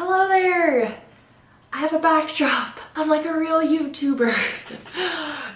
Hello there! I have a backdrop. I'm like a real YouTuber.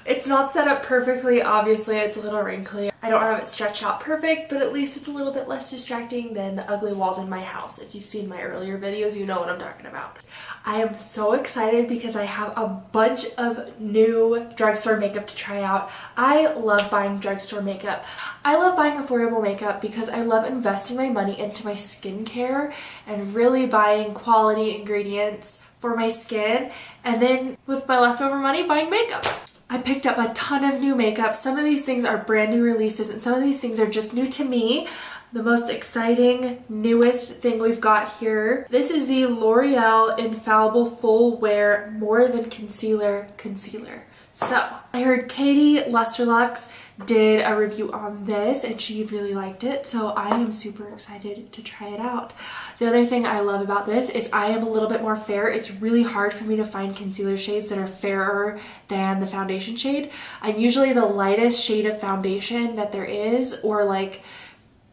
It's not set up perfectly, obviously it's a little wrinkly. I don't have it stretched out perfect, but at least it's a little bit less distracting than the ugly walls in my house. If you've seen my earlier videos, you know what I'm talking about. I am so excited because I have a bunch of new drugstore makeup to try out. I love buying drugstore makeup. I love buying affordable makeup because I love investing my money into my skincare and really buying quality ingredients for my skin, and then with my leftover money buying makeup. I picked up a ton of new makeup. Some of these things are brand new releases and some of these things are just new to me. The most exciting, newest thing we've got here. This is the L'Oreal Infallible Full Wear More Than Concealer Concealer. So, I heard Katie Lusterlux did a review on this and she really liked it, so I am super excited to try it out. The other thing I love about this is I am a little bit more fair. It's really hard for me to find concealer shades that are fairer than the foundation shade. I'm usually the lightest shade of foundation that there is, or like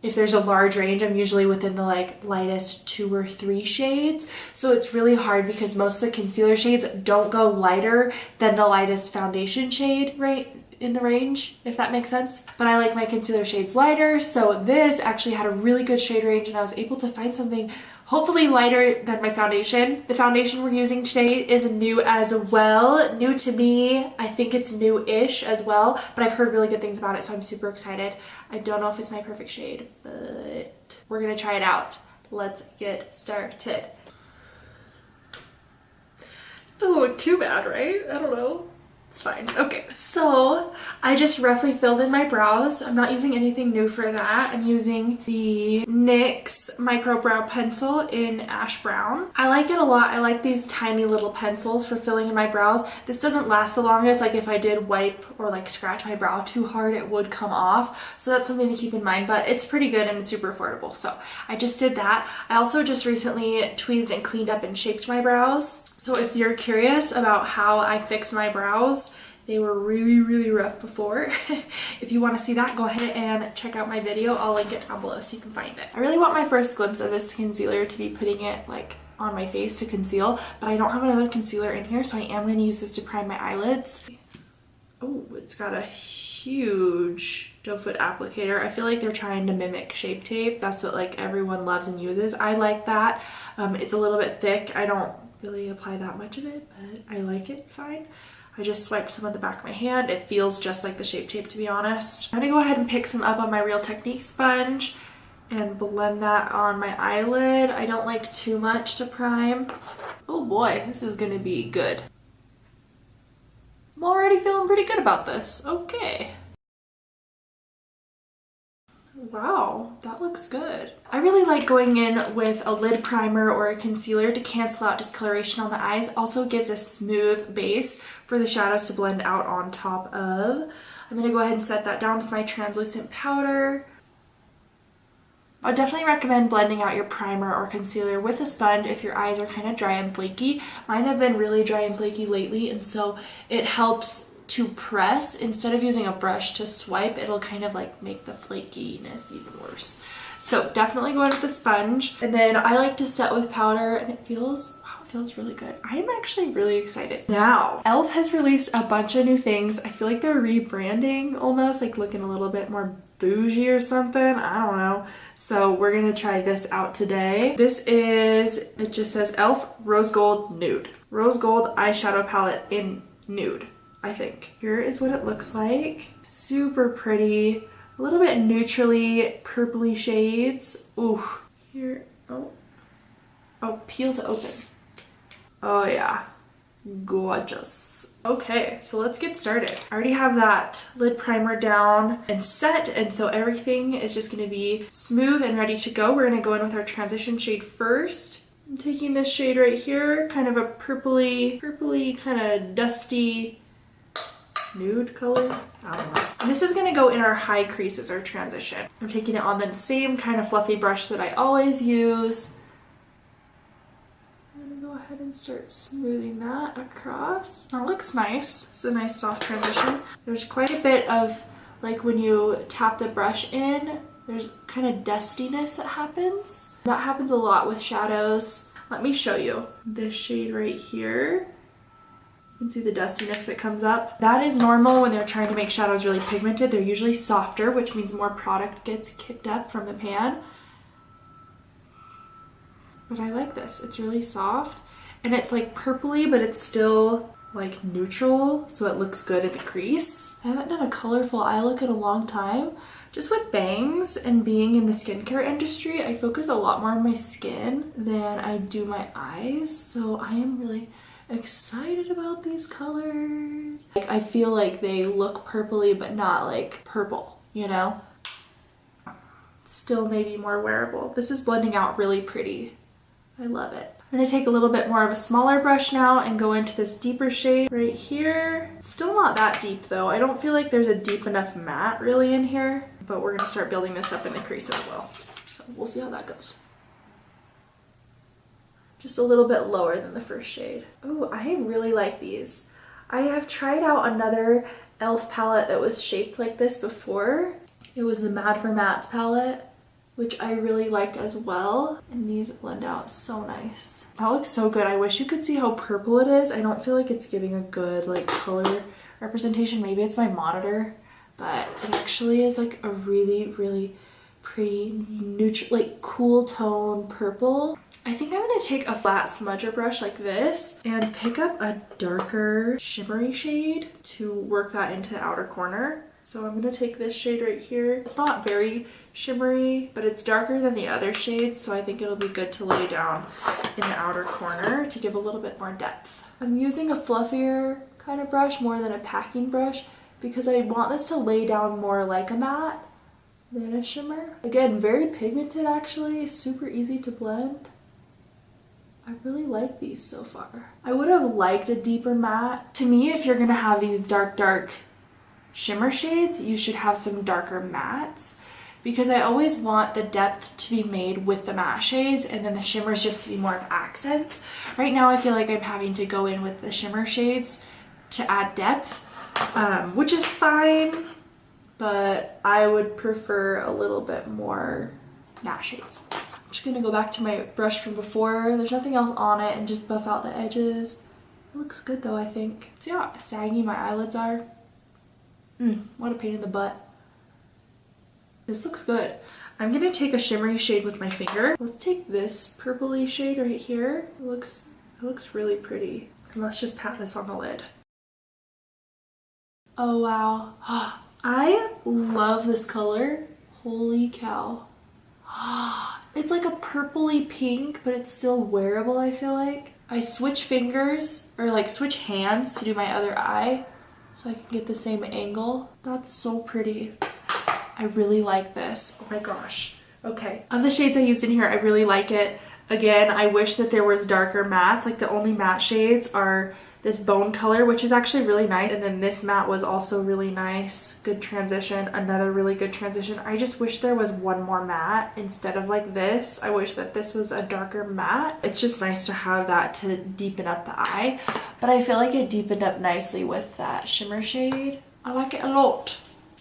if there's a large range, I'm usually within the like lightest 2 or 3 shades. So it's really hard because most of the concealer shades don't go lighter than the lightest foundation shade right in the range, if that makes sense. But I like my concealer shades lighter, so this actually had a really good shade range and I was able to find something hopefully lighter than my foundation. The foundation we're using today is new as well. New to me. I think it's new-ish as well, but I've heard really good things about it, so I'm super excited. I don't know if it's my perfect shade, but we're gonna try it out. Let's get started. Doesn't look too bad, right? I don't know. It's fine. Okay, so I just roughly filled in my brows. I'm not using anything new for that. I'm using the NYX Micro Brow Pencil in Ash Brown. I like it a lot. I like these tiny little pencils for filling in my brows. This doesn't last the longest. Like if I did wipe or like scratch my brow too hard, it would come off. So that's something to keep in mind, but it's pretty good and it's super affordable. So I just did that. I also just recently tweezed and cleaned up and shaped my brows. So if you're curious about how I fix my brows, they were really rough before. If you want to see that, go ahead and check out my video. I'll link it down below so you can find it. I really want my first glimpse of this concealer to be putting it like on my face to conceal, but I don't have another concealer in here, so I am going to use this to prime my eyelids. Oh, it's got a huge doe foot applicator. I feel like they're trying to mimic Shape Tape. That's what like everyone loves and uses. I like that. It's a little bit thick. I don't really apply that much of it, but I like it fine. I just swiped some of the back of my hand. It feels just like the Shape Tape, to be honest. I'm gonna go ahead and pick some up on my Real Technique sponge and blend that on my eyelid. I don't like too much to prime. Oh boy, this is gonna be good. I'm already feeling pretty good about this. Okay. Wow, that looks good. I really like going in with a lid primer or a concealer to cancel out discoloration on the eyes. Also gives a smooth base for the shadows to blend out on top of. I'm going to go ahead and set that down with my translucent powder. I definitely recommend blending out your primer or concealer with a sponge if your eyes are kind of dry and flaky. Mine have been really dry and flaky lately, and so it helps to press instead of using a brush to swipe. It'll kind of like make the flakiness even worse. So definitely go in with the sponge, and then I like to set with powder, and it feels, wow, it feels really good. I'm actually really excited. Now, e.l.f. has released a bunch of new things. I feel like they're rebranding almost, like looking a little bit more bougie or something. I don't know. So we're gonna try this out today. This is, it just says e.l.f. Rose Gold Nude. Rose Gold Eyeshadow Palette in Nude, I think. Here is what it looks like. Super pretty. A little bit neutrally purpley shades. Ooh. Here. Oh. Oh, peel to open. Oh yeah. Gorgeous. Okay, so let's get started. I already have that lid primer down and set, and so everything is just gonna be smooth and ready to go. We're gonna go in with our transition shade first. I'm taking this shade right here, kind of a purpley, kind of dusty nude color. I don't know. And this is going to go in our high creases, our transition. I'm taking it on the same kind of fluffy brush that I always use. I'm going to go ahead and start smoothing that across. That looks nice. It's a nice soft transition. There's quite a bit of, like when you tap the brush in, there's kind of dustiness that happens. That happens a lot with shadows. Let me show you. This shade right here. You can see the dustiness that comes up. That is normal when they're trying to make shadows really pigmented. They're usually softer, which means more product gets kicked up from the pan. But I like this. It's really soft. And it's like purpley, but it's still like neutral, so it looks good at the crease. I haven't done a colorful eye look in a long time. Just with bangs and being in the skincare industry, I focus a lot more on my skin than I do my eyes. So I am really excited about these colors. Like, I feel like they look purpley, but not like purple, you know? Still maybe more wearable. This is blending out really pretty. I love it. I'm gonna take a little bit more of a smaller brush now and go into this deeper shade right here. It's still not that deep though. I don't feel like there's a deep enough matte really in here, but we're gonna start building this up in the crease as well. So we'll see how that goes. Just a little bit lower than the first shade. Oh, I really like these. I have tried out another e.l.f. palette that was shaped like this before. It was the Mad for Mattes palette, which I really liked as well. And these blend out so nice. That looks so good. I wish you could see how purple it is. I don't feel like it's giving a good like color representation. Maybe it's my monitor, but it actually is like a really, really pretty neutral, like cool tone purple. I think I'm gonna take a flat smudger brush like this and pick up a darker shimmery shade to work that into the outer corner. So I'm gonna take this shade right here. It's not very shimmery, but it's darker than the other shades, so I think it'll be good to lay down in the outer corner to give a little bit more depth. I'm using a fluffier kind of brush more than a packing brush because I want this to lay down more like a matte than a shimmer. Again, very pigmented actually, super easy to blend. I really like these so far. I would have liked a deeper matte. To me, if you're gonna have these dark shimmer shades, you should have some darker mattes because I always want the depth to be made with the matte shades and then the shimmers just to be more of accents. Right now I feel like I'm having to go in with the shimmer shades to add depth, which is fine, but I would prefer a little bit more matte shades. I'm just gonna go back to my brush from before. There's nothing else on it and just buff out the edges. It looks good though, I think. See how saggy my eyelids are? What a pain in the butt. This looks good. I'm gonna take a shimmery shade with my finger. Let's take this purpley shade right here. It looks really pretty. And let's just pat this on the lid. Oh wow. I love this color. Holy cow. It's like a purpley pink, but it's still wearable, I feel like. I switch fingers, or like switch hands to do my other eye so I can get the same angle. That's so pretty. I really like this. Oh my gosh. Okay. Of the shades I used in here, I really like it. Again, I wish that there was darker mattes. Like the only matte shades are this bone color, which is actually really nice. And then this matte was also really nice. Good transition. Another really good transition. I just wish there was one more matte instead of like this. I wish that this was a darker matte. It's just nice to have that to deepen up the eye. But I feel like it deepened up nicely with that shimmer shade. I like it a lot.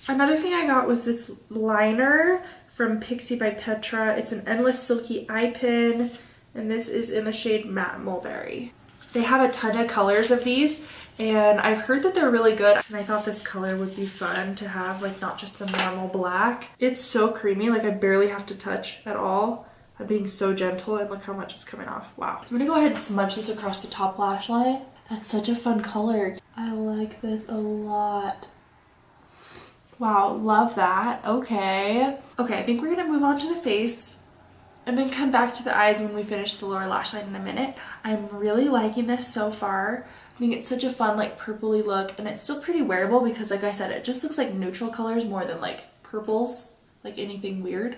Another thing I got was this liner from Pixi by Petra. It's an Endless Silky Eye Pin. And this is in the shade Matte Mulberry. They have a ton of colors of these and I've heard that they're really good, and I thought this color would be fun to have, like not just the normal black. It's so creamy, like I barely have to touch at all. I'm being so gentle, and look how much is coming off. Wow. I'm gonna go ahead and smudge this across the top lash line. That's such a fun color. I like this a lot. Wow, love that. Okay, I think we're gonna move on to the face and then come back to the eyes when we finish the lower lash line in a minute. I'm really liking this so far. I think it's such a fun like purpley look, and it's still pretty wearable because like I said, it just looks like neutral colors more than like purples, like anything weird.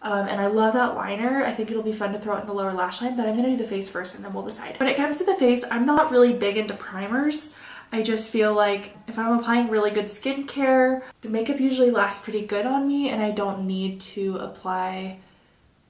And I love that liner. I think it'll be fun to throw it in the lower lash line, but I'm gonna do the face first and then we'll decide. When it comes to the face, I'm not really big into primers. I just feel like if I'm applying really good skincare, the makeup usually lasts pretty good on me and I don't need to apply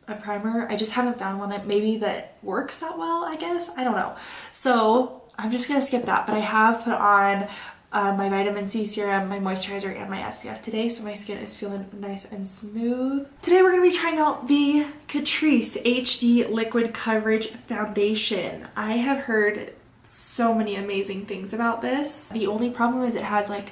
a primer. I just haven't found one that maybe that works that well, I guess. I don't know. So I'm just gonna skip that, but I have put on my vitamin C serum, my moisturizer, and my SPF today, so my skin is feeling nice and smooth. Today we're going to be trying out the Catrice HD Liquid Coverage Foundation. I have heard so many amazing things about this. The only problem is it has like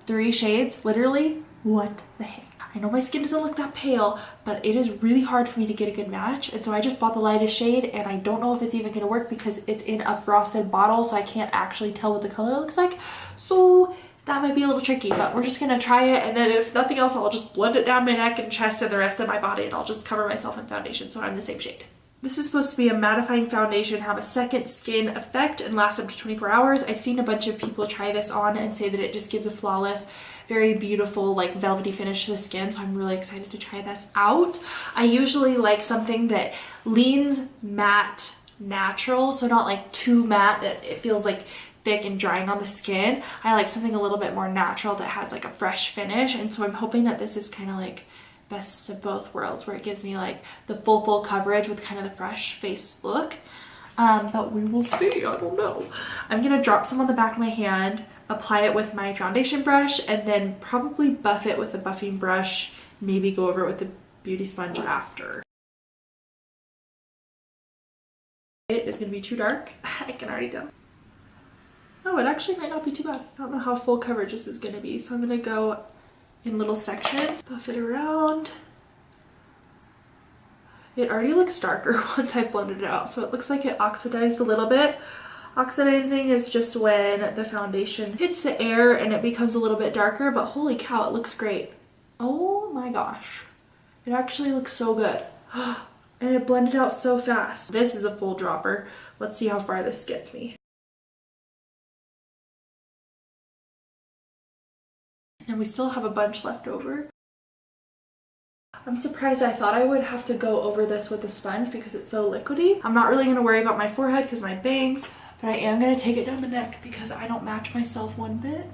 3 shades. Literally, what the heck? I know my skin doesn't look that pale, but it is really hard for me to get a good match. And so I just bought the lightest shade, and I don't know if it's even going to work because it's in a frosted bottle, so I can't actually tell what the color looks like. So that might be a little tricky, but we're just going to try it. And then if nothing else, I'll just blend it down my neck and chest and the rest of my body, and I'll just cover myself in foundation so I'm the same shade. This is supposed to be a mattifying foundation, have a second skin effect, and last up to 24 hours. I've seen a bunch of people try this on and say that it just gives a flawless, very beautiful, like velvety finish to the skin, so I'm really excited to try this out. I usually like something that leans matte natural, so not like too matte that it feels like thick and drying on the skin. I like something a little bit more natural that has like a fresh finish, and so I'm hoping that this is kind of like best of both worlds, where it gives me like the full coverage with kind of the fresh face look. But we will see, I don't know. I'm gonna drop some on the back of my hand, apply it with my foundation brush, and then probably buff it with a buffing brush, maybe go over it with a beauty sponge after. It is gonna be too dark. I can already tell. Oh, it actually might not be too bad. I don't know how full coverage this is gonna be, so I'm gonna go in little sections, buff it around. It already looks darker once I blended it out, so it looks like it oxidized a little bit. Oxidizing is just when the foundation hits the air and it becomes a little bit darker, but holy cow, it looks great. Oh my gosh. It actually looks so good. And it blended out so fast. This is a full dropper. Let's see how far this gets me. And we still have a bunch left over. I'm surprised. I thought I would have to go over this with a sponge because it's so liquidy. I'm not really going to worry about my forehead because my bangs, but I am going to take it down the neck because I don't match myself one bit.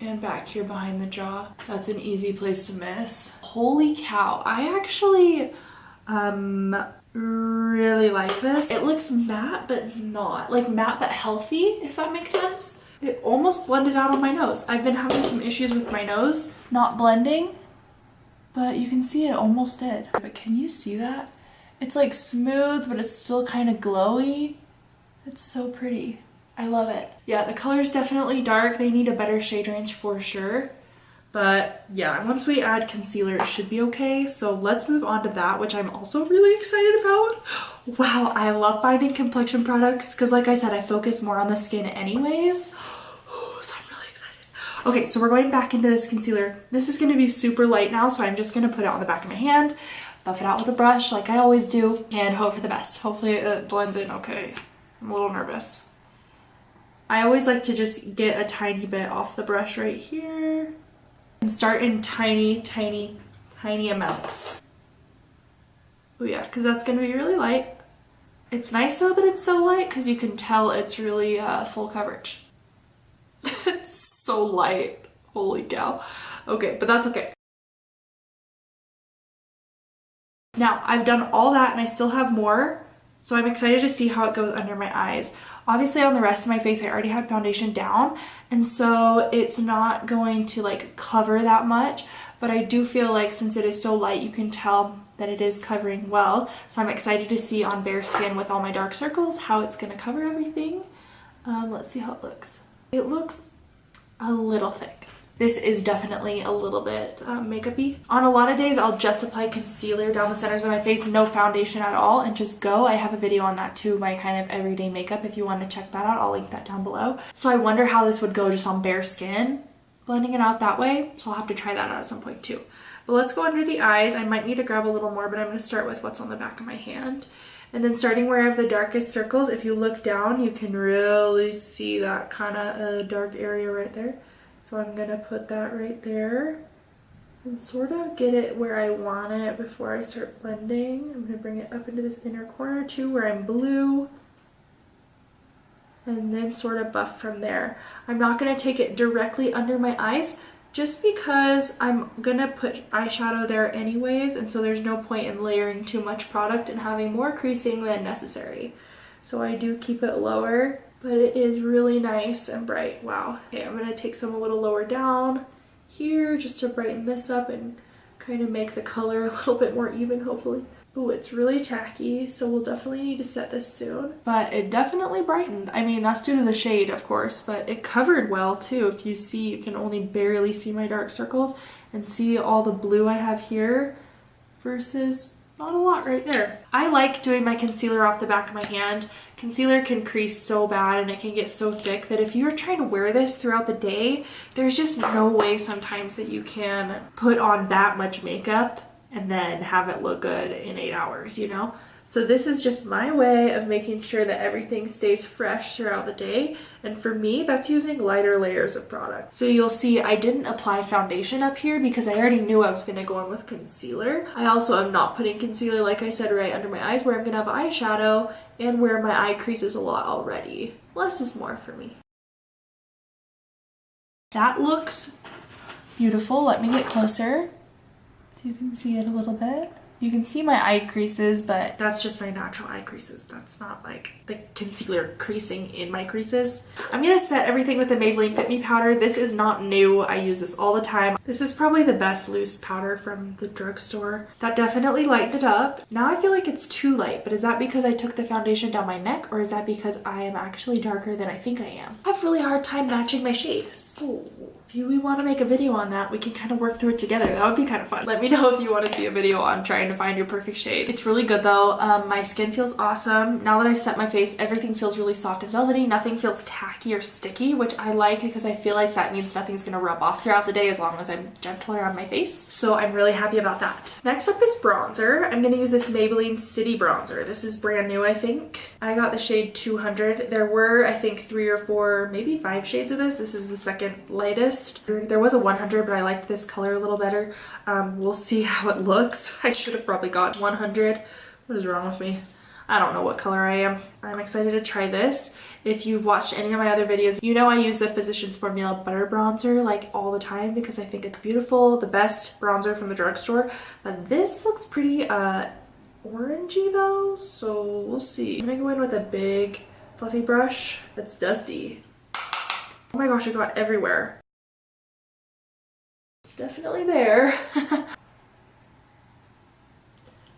And back here behind the jaw. That's an easy place to miss. Holy cow. I actually really like this. It looks matte, but not. Like matte, but healthy, if that makes sense. It almost blended out on my nose. I've been having some issues with my nose not blending, but you can see it almost did. But can you see that? It's like smooth, but it's still kind of glowy. It's so pretty. I love it. Yeah, the color is definitely dark. They need a better shade range for sure. But yeah, once we add concealer, it should be okay. So let's move on to that, which I'm also really excited about. Wow, I love finding complexion products because like I said, I focus more on the skin anyways. So I'm really excited. Okay, so we're going back into this concealer. This is going to be super light now, so I'm just going to put it on the back of my hand, buff it out with a brush like I always do, and hope for the best. Hopefully it blends in okay. I'm a little nervous. I always like to just get a tiny bit off the brush right here and start in tiny amounts. Oh yeah, because that's going to be really light. It's nice though that it's so light because you can tell it's really full coverage. It's so light. Holy cow. Okay, but that's okay. Now, I've done all that and I still have more, so I'm excited to see how it goes under my eyes. Obviously on the rest of my face I already had foundation down, and so it's not going to like cover that much, but I do feel like since it is so light you can tell that it is covering well. So I'm excited to see on bare skin with all my dark circles how it's going to cover everything. Let's see how it looks. It looks a little thick. This is definitely a little bit makeup-y. On a lot of days, I'll just apply concealer down the centers of my face, no foundation at all, and just go. I have a video on that too, my kind of everyday makeup. If you want to check that out, I'll link that down below. So I wonder how this would go just on bare skin, blending it out that way. So I'll have to try that out at some point too. But let's go under the eyes. I might need to grab a little more, but I'm going to start with what's on the back of my hand. And then starting where I have the darkest circles, if you look down, you can really see that kind of dark area right there. So I'm going to put that right there and sort of get it where I want it before I start blending. I'm going to bring it up into this inner corner too where I'm blue, and then sort of buff from there. I'm not going to take it directly under my eyes just because I'm going to put eyeshadow there anyways, and so there's no point in layering too much product and having more creasing than necessary. So I do keep it lower but it is really nice and bright. Wow. Okay, I'm gonna take some a little lower down here just to brighten this up and kind of make the color a little bit more even, hopefully. Oh, it's really tacky, so we'll definitely need to set this soon. But it definitely brightened. I mean, that's due to the shade, of course, but it covered well too. If you see, you can only barely see my dark circles and see all the blue I have here versus not a lot right there. I like doing my concealer off the back of my hand. Concealer can crease so bad and it can get so thick that if you're trying to wear this throughout the day, there's just no way sometimes that you can put on that much makeup and then have it look good in 8 hours, you know? So this is just my way of making sure that everything stays fresh throughout the day. And for me, that's using lighter layers of product. So you'll see I didn't apply foundation up here because I already knew I was gonna go in with concealer. I also am not putting concealer, like I said, right under my eyes where I'm gonna have eyeshadow and where my eye creases a lot already. Less is more for me. That looks beautiful. Let me get closer so you can see it a little bit. You can see my eye creases, but that's just my natural eye creases. That's not like the concealer creasing in my creases. I'm gonna set everything with the Maybelline Fit Me powder. This is not new. I use this all the time. This is probably the best loose powder from the drugstore. That definitely lightened it up. Now I feel like it's too light, but is that because I took the foundation down my neck or is that because I am actually darker than I think I am? I have a really hard time matching my shade. So if you want to make a video on that, we can kind of work through it together. That would be kind of fun. Let me know if you want to see a video on trying to find your perfect shade. It's really good though. My skin feels awesome. Now that I've set my face, everything feels really soft and velvety. Nothing feels tacky or sticky, which I like because I feel like that means nothing's gonna rub off throughout the day as long as I'm gentle around my face. So I'm really happy about that. Next up is bronzer. I'm gonna use this Maybelline City bronzer. This is brand new, I think. I got the shade 200. There were, I think, 3 or 4, maybe 5 shades of this. This is the second lightest. There was a 100, but I liked this color a little better. We'll see how it looks. I should have probably got 100. What is wrong with me? I don't know what color I am. I'm excited to try this. If you've watched any of my other videos, you know I use the Physicians Formula Butter Bronzer like all the time because I think it's beautiful. The best bronzer from the drugstore. But this looks pretty orangey though, so we'll see. I'm gonna go in with a big fluffy brush that's dusty. Oh my gosh, it got everywhere. It's definitely there.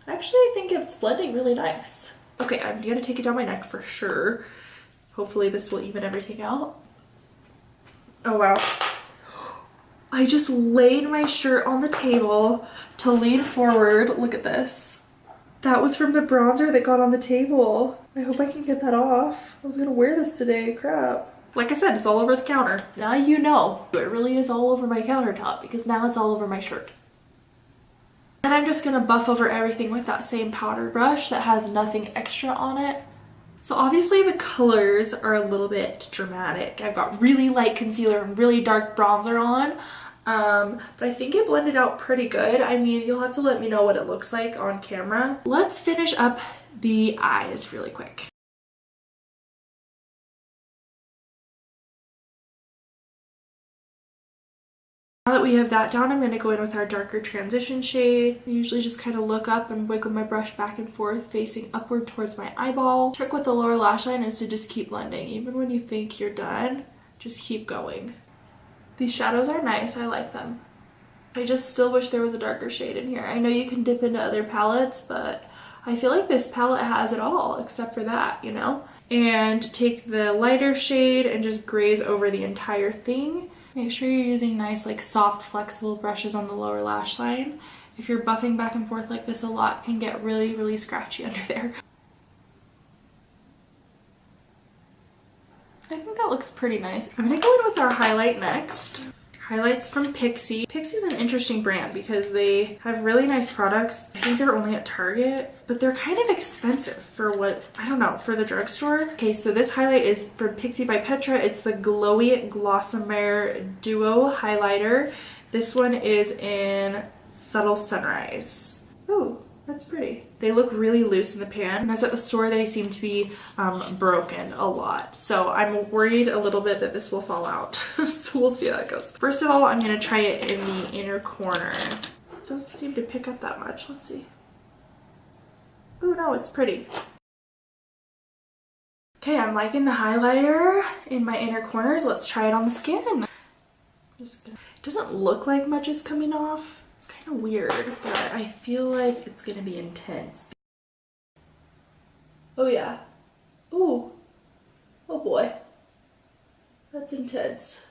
Actually, I think it's blending really nice. Okay, I'm gonna take it down my neck for sure. Hopefully this will even everything out. Oh wow. I just laid my shirt on the table to lean forward. Look at this. That was from the bronzer that got on the table. I hope I can get that off. I was gonna wear this today, crap. Like I said, it's all over the counter. Now you know. It really is all over my countertop because now it's all over my shirt. And I'm just gonna buff over everything with that same powder brush that has nothing extra on it. So obviously the colors are a little bit dramatic. I've got really light concealer and really dark bronzer on. But I think it blended out pretty good. I mean, you'll have to let me know what it looks like on camera. Let's finish up the eyes really quick. Now that we have that down, I'm going to go in with our darker transition shade. I usually just kind of look up and wiggle my brush back and forth, facing upward towards my eyeball. Trick with the lower lash line is to just keep blending. Even when you think you're done, just keep going. These shadows are nice. I like them. I just still wish there was a darker shade in here. I know you can dip into other palettes, but I feel like this palette has it all except for that, you know? And take the lighter shade and just graze over the entire thing. Make sure you're using nice, like, soft, flexible brushes on the lower lash line. If you're buffing back and forth like this a lot, it can get really, really scratchy under there. I think that looks pretty nice. I'm gonna go in with our highlight next. Highlights from Pixi. Pixi's an interesting brand because they have really nice products. I think they're only at Target, but they're kind of expensive for what, I don't know, for the drugstore. Okay, so this highlight is from Pixi by Petra. It's the Glow-y Glossamer Duo highlighter. This one is in Subtle Sunrise. Ooh, that's pretty. They look really loose in the pan. When I was at the store, they seem to be broken a lot. So I'm worried a little bit that this will fall out. So we'll see how that goes. First of all, I'm gonna try it in the inner corner. It doesn't seem to pick up that much. Let's see. Oh no, it's pretty. Okay, I'm liking the highlighter in my inner corners. Let's try it on the skin. It doesn't look like much is coming off. It's kind of weird, but I feel like it's gonna be intense. Oh yeah. Ooh. Oh boy. That's intense.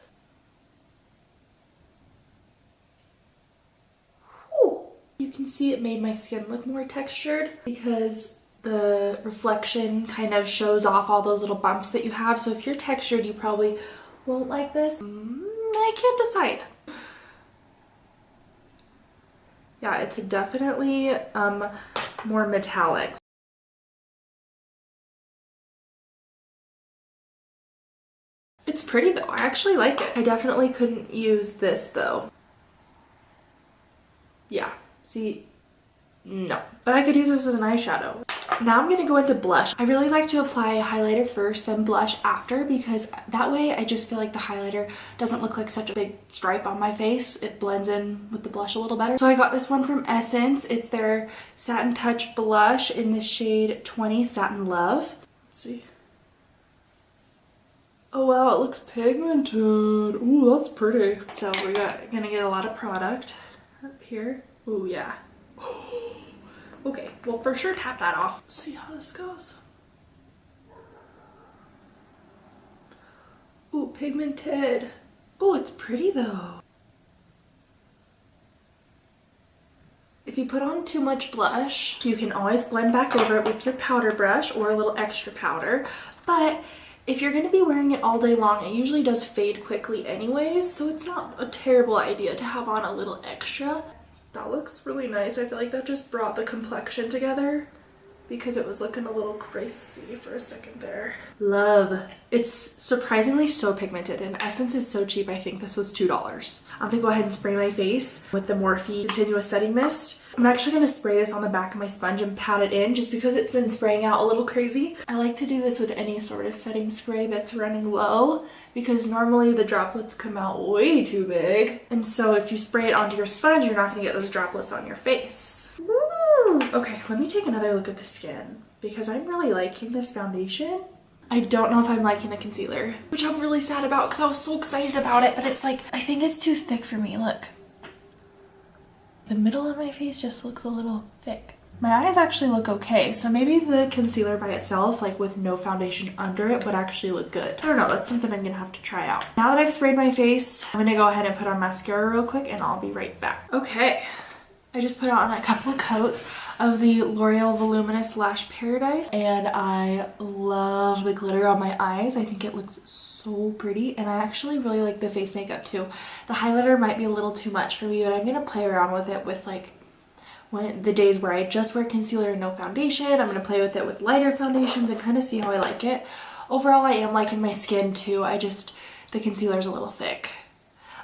Whew. You can see it made my skin look more textured because the reflection kind of shows off all those little bumps that you have. So if you're textured, you probably won't like this. I can't decide. Yeah, it's definitely more metallic. It's pretty though. I actually like it. I definitely couldn't use this though. Yeah, see, no. But I could use this as an eyeshadow. Now I'm gonna go into blush. I really like to apply highlighter first, then blush after, because that way I just feel like the highlighter doesn't look like such a big stripe on my face. It blends in with the blush a little better. So I got this one from Essence. It's their Satin Touch Blush in the shade 20 Satin Love. Let's see. Oh wow, it looks pigmented. Ooh, that's pretty. So we're gonna get a lot of product up here. Ooh, yeah. Okay, well for sure tap that off. Let's see how this goes. Ooh, pigmented. Oh, it's pretty though. If you put on too much blush, you can always blend back over it with your powder brush or a little extra powder. But if you're going to be wearing it all day long, it usually does fade quickly anyways, so it's not a terrible idea to have on a little extra. That looks really nice. I feel like that just brought the complexion together because it was looking a little crazy for a second there. Love. It's surprisingly so pigmented, and Essence is so cheap. I think this was $2. I'm gonna go ahead and spray my face with the Morphe Continuous Setting Mist. I'm actually gonna spray this on the back of my sponge and pat it in just because it's been spraying out a little crazy. I like to do this with any sort of setting spray that's running low because normally the droplets come out way too big. And so if you spray it onto your sponge, you're not gonna get those droplets on your face. Okay, let me take another look at the skin because I'm really liking this foundation. I don't know if I'm liking the concealer, which I'm really sad about because I was so excited about it, but it's like, I think it's too thick for me. Look. The middle of my face just looks a little thick. My eyes actually look okay, so maybe the concealer by itself, like with no foundation under it, would actually look good. I don't know, that's something I'm gonna have to try out. Now that I've sprayed my face, I'm gonna go ahead and put on mascara real quick and I'll be right back. Okay. I just put on a couple of coats of the L'Oreal Voluminous Lash Paradise, and I love the glitter on my eyes. I think it looks so pretty, and I actually really like the face makeup too. The highlighter might be a little too much for me, but I'm gonna play around with it with like the days where I just wear concealer and no foundation. I'm gonna play with it with lighter foundations and kind of see how I like it. Overall, I am liking my skin too. The concealer's a little thick.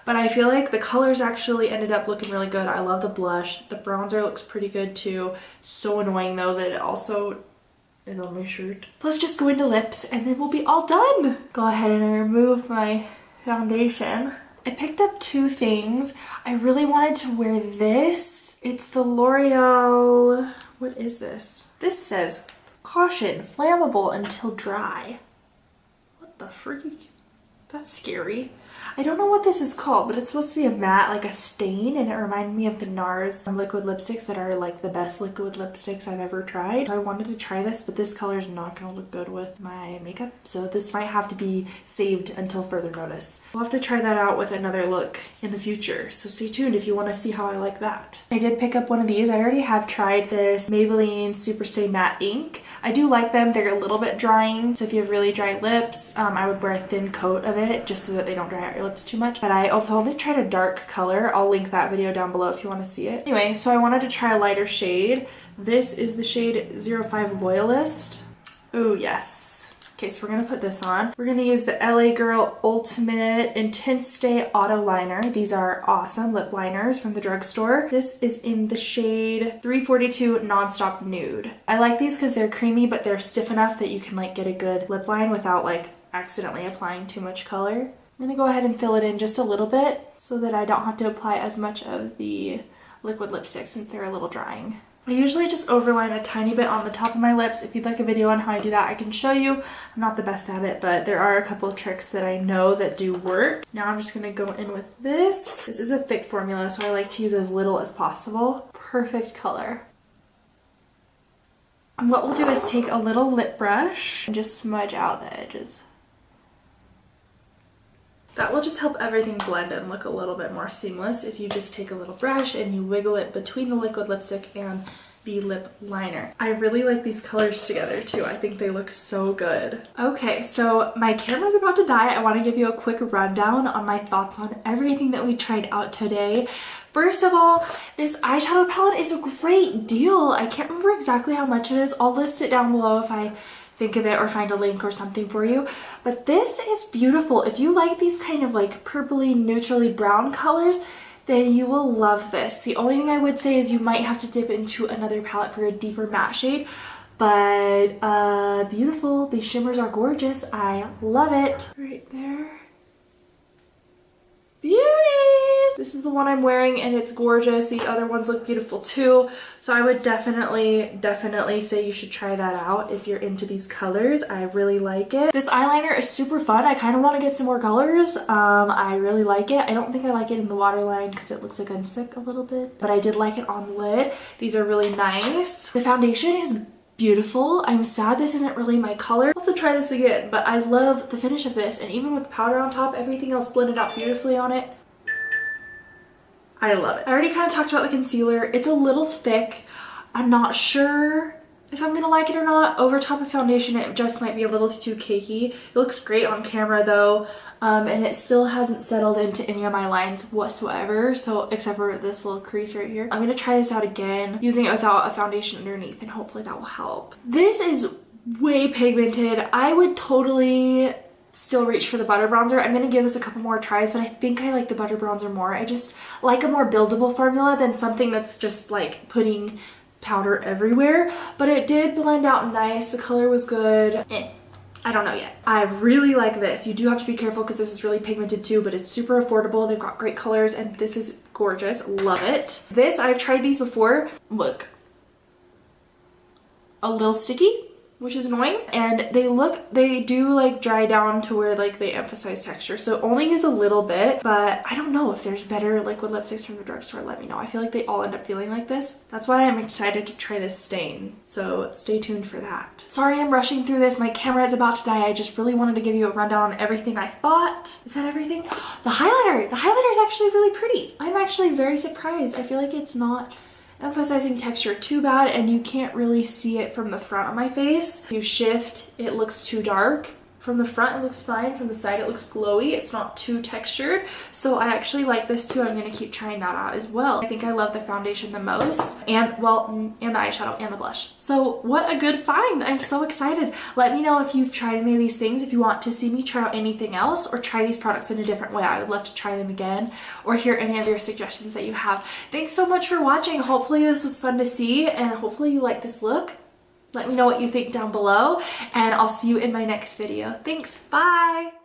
But I feel like the colors actually ended up looking really good. I love the blush. The bronzer looks pretty good too. So annoying though that it also is on my shirt. Let's just go into lips and then we'll be all done. Go ahead and remove my foundation. I picked up two things. I really wanted to wear this. It's the L'Oreal, what is this? This says, caution, flammable until dry. What the freak? That's scary. I don't know what this is called, but it's supposed to be a matte, like a stain, and it reminded me of the NARS liquid lipsticks that are like the best liquid lipsticks I've ever tried. So I wanted to try this, but this color is not going to look good with my makeup, so this might have to be saved until further notice. We'll have to try that out with another look in the future, so stay tuned if you want to see how I like that. I did pick up one of these. I already have tried this Maybelline Superstay Matte Ink. I do like them. They're a little bit drying, so if you have really dry lips, I would wear a thin coat of it just so that they don't dry out your lips too much. But I've only tried a dark color. I'll link that video down below if you want to see it. Anyway, so I wanted to try a lighter shade. This is the shade 05 Loyalist. Oh yes. Okay, so we're gonna put this on. We're gonna use the LA Girl Ultimate Intense Stay Auto Liner. These are awesome lip liners from the drugstore. This is in the shade 342 Nonstop Nude. I like these because they're creamy, but they're stiff enough that you can like get a good lip line without like accidentally applying too much color. I'm gonna go ahead and fill it in just a little bit so that I don't have to apply as much of the liquid lipstick since they're a little drying. I usually just overline a tiny bit on the top of my lips. If you'd like a video on how I do that, I can show you. I'm not the best at it, but there are a couple of tricks that I know that do work. Now I'm just gonna go in with this. This is a thick formula, so I like to use as little as possible. Perfect color. And what we'll do is take a little lip brush and just smudge out the edges. That will just help everything blend and look a little bit more seamless if you just take a little brush and you wiggle it between the liquid lipstick and the lip liner. I really like these colors together too. I think they look so good. Okay, so my camera's about to die. I want to give you a quick rundown on my thoughts on everything that we tried out today. First of all, this eyeshadow palette is a great deal. I can't remember exactly how much it is. I'll list it down below if I think of it or find a link or something for you. But this is beautiful. If you like these kind of like purpley, neutrally brown colors, then you will love this. The only thing I would say is you might have to dip into another palette for a deeper matte shade. But beautiful. These shimmers are gorgeous. I love it. Right there. Beauties! This is the one I'm wearing and it's gorgeous. The other ones look beautiful too. So I would definitely say you should try that out if you're into these colors. I really like it. This eyeliner is super fun. I kind of want to get some more colors. I really like it. I don't think I like it in the waterline because it looks like I'm sick a little bit. But I did like it on the lid. These are really nice. The foundation is beautiful. I'm sad this isn't really my color. I'll have to try this again, but I love the finish of this, and even with the powder on top, everything else blended out beautifully on it. I love it. I already kind of talked about the concealer. It's a little thick. I'm not sure if I'm gonna like it or not. Over top of foundation, it just might be a little too cakey. It looks great on camera though, and it still hasn't settled into any of my lines whatsoever, so except for this little crease right here. I'm gonna try this out again using it without a foundation underneath, and hopefully that will help. This is way pigmented. I would totally still reach for the butter bronzer. I'm gonna give this a couple more tries, but I think I like the butter bronzer more. I just like a more buildable formula than something that's just like putting powder everywhere. But it did blend out nice. The color was good. I don't know yet. I really like this. You do have to be careful because this is really pigmented too, but it's super affordable. They've got great colors and this is gorgeous. Love it. This, I've tried these before. Look. A little sticky, which is annoying, and they do like dry down to where like they emphasize texture, so only use a little bit. But I don't know if there's better liquid lipsticks from the drugstore. Let me know. I feel like they all end up feeling like this. That's why I'm excited to try this stain, so stay tuned for that. Sorry I'm rushing through this. My camera is about to die. I just really wanted to give you a rundown on everything I thought. Is that everything? The highlighter is actually really pretty. I'm actually very surprised. I feel like it's not emphasizing texture too bad, and you can't really see it from the front of my face. If you shift, it looks too dark. From the front it looks fine, from the side it looks glowy. It's not too textured, so I actually like this too. I'm gonna keep trying that out as well. I think I love the foundation the most, and the eyeshadow and the blush. So what a good find. I'm so excited. Let me know if you've tried any of these things, if you want to see me try out anything else or try these products in a different way. I would love to try them again or hear any of your suggestions that you have. Thanks so much for watching. Hopefully this was fun to see and hopefully you like this look. Let me know what you think down below, and I'll see you in my next video. Thanks, bye!